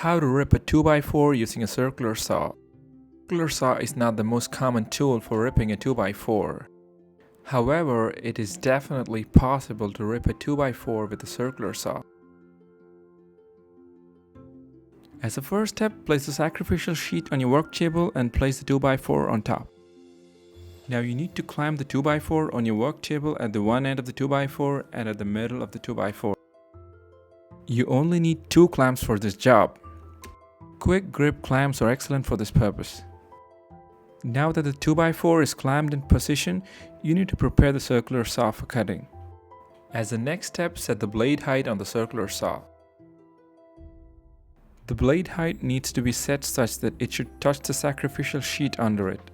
How to rip a 2x4 using a circular saw. Circular saw is not the most common tool for ripping a 2x4. However, it is definitely possible to rip a 2x4 with a circular saw. As a first step, place the sacrificial sheet on your work table and place the 2x4 on top. Now you need to clamp the 2x4 on your work table at the one end of the 2x4 and at the middle of the 2x4. You only need 2 clamps for this job. Quick grip clamps are excellent for this purpose. Now that the 2x4 is clamped in position, you need to prepare the circular saw for cutting. As the next step, set the blade height on the circular saw. The blade height needs to be set such that it should touch the sacrificial sheet under it.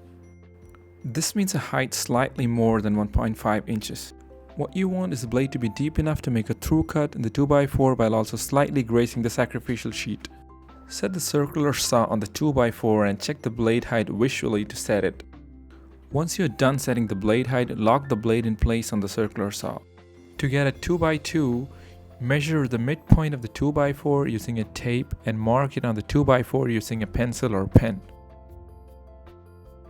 This means a height slightly more than 1.5 inches. What you want is the blade to be deep enough to make a through cut in the 2x4 while also slightly grazing the sacrificial sheet. Set the circular saw on the 2x4 and check the blade height visually to set it. Once you're done setting the blade height, lock the blade in place on the circular saw. To get a 2x2, measure the midpoint of the 2x4 using a tape and mark it on the 2x4 using a pencil or pen.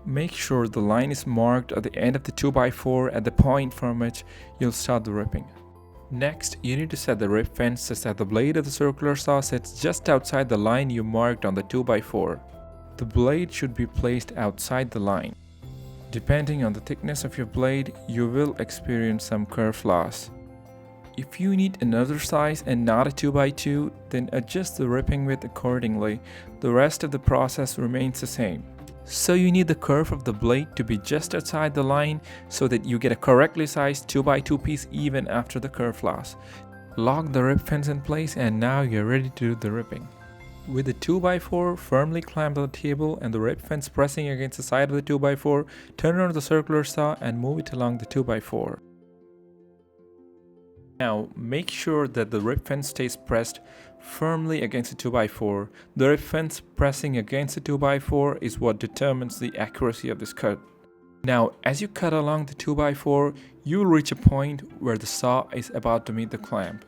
Make sure the line is marked at the end of the 2x4 at the point from which you'll start the ripping. Next, you need to set the rip fence such that the blade of the circular saw sits just outside the line you marked on the 2x4. The blade should be placed outside the line. Depending on the thickness of your blade, you will experience some curve loss. If you need another size and not a 2x2, then adjust the ripping width accordingly. The rest of the process remains the same. So you need the curve of the blade to be just outside the line so that you get a correctly sized 2x2 piece even after the curve loss. Lock the rip fence in place and now you're ready to do the ripping. With the 2x4 firmly clamped on the table and the rip fence pressing against the side of the 2x4, turn on the circular saw and move it along the 2x4. Now, make sure that the rip fence stays pressed firmly against the 2x4. The rip fence pressing against the 2x4 is what determines the accuracy of this cut. Now, as you cut along the 2x4, you will reach a point where the saw is about to meet the clamp.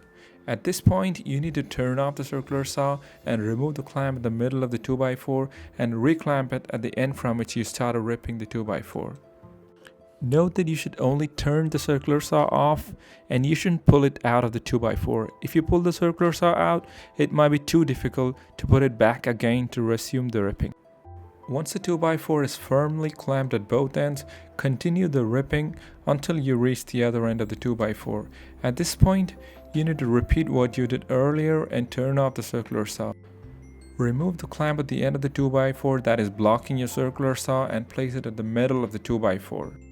At this point, you need to turn off the circular saw and remove the clamp in the middle of the 2x4 and reclamp it at the end from which you started ripping the 2x4. Note that you should only turn the circular saw off and you shouldn't pull it out of the 2x4. If you pull the circular saw out, it might be too difficult to put it back again to resume the ripping. Once the 2x4 is firmly clamped at both ends, continue the ripping until you reach the other end of the 2x4. At this point, you need to repeat what you did earlier and turn off the circular saw. Remove the clamp at the end of the 2x4 that is blocking your circular saw and place it at the middle of the 2x4.